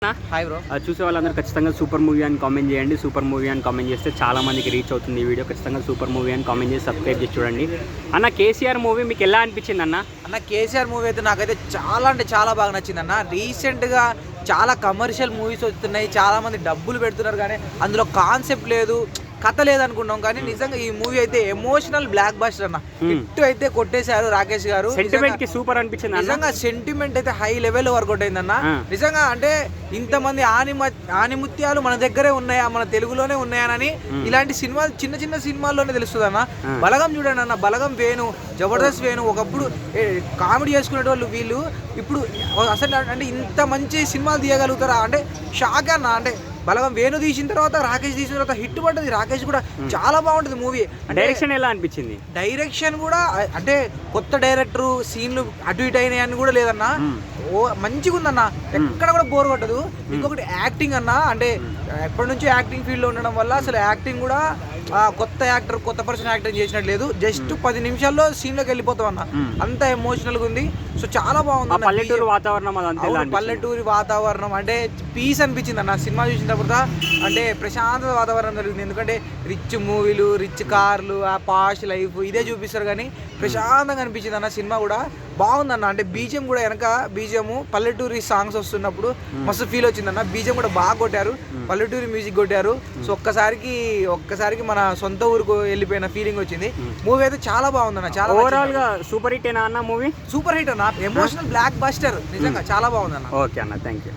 Hi bro. చూసే వాళ్ళందరూ ఖచ్చితంగా సూపర్ మూవీ అని కామెంట్ చేయండి. సూపర్ మూవీ అని కామెంట్ చేస్తే చాలా మందికి రీచ్ అవుతుంది ఈ వీడియో. ఖచ్చితంగా సూపర్ మూవీ అని కామెంట్ చేసి సబ్స్క్రైబ్ చేసి చూడండి. అన్న కేసీఆర్ మూవీ మీకు ఎలా అనిపించింది అన్న? కేసీఆర్ మూవీ అయితే నాకైతే చాలా అంటే చాలా బాగా నచ్చింది అన్న. రీసెంట్గా చాలా కమర్షియల్ మూవీస్ వస్తున్నాయి, చాలా మంది డబ్బులు పెడుతున్నారు, కానీ అందులో కాన్సెప్ట్ లేదు, కథ లేదనుకున్నాం. కానీ నిజంగా ఈ మూవీ అయితే ఎమోషనల్ బ్లాక్ బస్టర్ అన్న. హిట్ అయితే కొట్టేశారు రాకేష్ గారు. సెంటిమెంట్ కి సూపర్ అనిపించింది. నిజంగా సెంటిమెంట్ అయితే హై లెవెల్ వర్కౌట్ అయిందన్న. నిజంగా అంటే ఇంతమంది ఆనిముత్యాలు మన దగ్గరే ఉన్నాయా, మన తెలుగులోనే ఉన్నాయని ఇలాంటి సినిమాలు చిన్న చిన్న సినిమాల్లోనే తెలుస్తుంది అన్న. బలగం చూడండి అన్న, బలగం వేణు, జబర్దస్త్ వేణు ఒకప్పుడు కామెడీ చేసుకునే వాళ్ళు వీళ్ళు ఇప్పుడు అసలు అంటే ఇంత మంచి సినిమాలు తీయగలుగుతారా అంటే షాక్ అన్న. అంటే బలగం వేణు తీసిన తర్వాత రాకేష్ తీసిన తర్వాత హిట్ పడ్డది. రాకేష్ కూడా చాలా బాగుంటుంది మూవీ. డైరెక్షన్ ఎలా అనిపించింది? డైరెక్షన్ కూడా అంటే కొత్త డైరెక్టర్, సీన్లు అటు ఇటు అయినాయని కూడా లేదన్న. ఓ మంచిగా ఉందన్న, ఎక్కడ కూడా బోర్ కొట్టదు. ఇంకొకటి యాక్టింగ్ అన్న, అంటే ఎప్పటి నుంచో యాక్టింగ్ ఫీల్డ్ లో ఉండడం వల్ల అసలు యాక్టింగ్ కూడా కొత్త యాక్టర్ కొత్త పర్సన్ యాక్టింగ్ చేసినట్టు లేదు. జస్ట్ 10 నిమిషాల్లో సీన్ లోకి వెళ్ళిపోతాం అన్న, అంత ఎమోషనల్ గా ఉంది. సో చాలా బాగుంది. పల్లెటూరు వాతావరణం, పల్లెటూరి వాతావరణం అంటే పీస్ అనిపించింది అన్న సినిమా చూసిన తర్వాత. అంటే ప్రశాంత వాతావరణం జరిగింది. ఎందుకంటే రిచ్ మూవీలు, రిచ్ కార్లు, ఆ పాష్ లైఫ్ ఇదే చూపిస్తారు, కానీ ప్రశాంతంగా అనిపించింది అన్న. సినిమా కూడా బాగుందన్న. అంటే బీజిఎం కూడా వెనక బీజిఎం పల్లెటూరి సాంగ్స్ వస్తున్నప్పుడు మస్తు ఫీల్ వచ్చిందన్న. బీజిఎం కూడా బాగా కొట్టారు, పల్లెటూరి మ్యూజిక్ కొట్టారు. సో ఒక్కసారికి మన సొంత ఊరుకు వెళ్ళిపోయిన ఫీలింగ్ వచ్చింది. మూవీ అయితే చాలా బాగుందన్న. చాలా ఓవరాల్ గా సూపర్ హిట్ అన్న మూవీ. సూపర్ హిట్ అన్న, ఎమోషనల్ బ్లాక్ బస్టర్. నిజంగా చాలా బాగుందన్న. ఓకే అన్న, థ్యాంక్ యూ.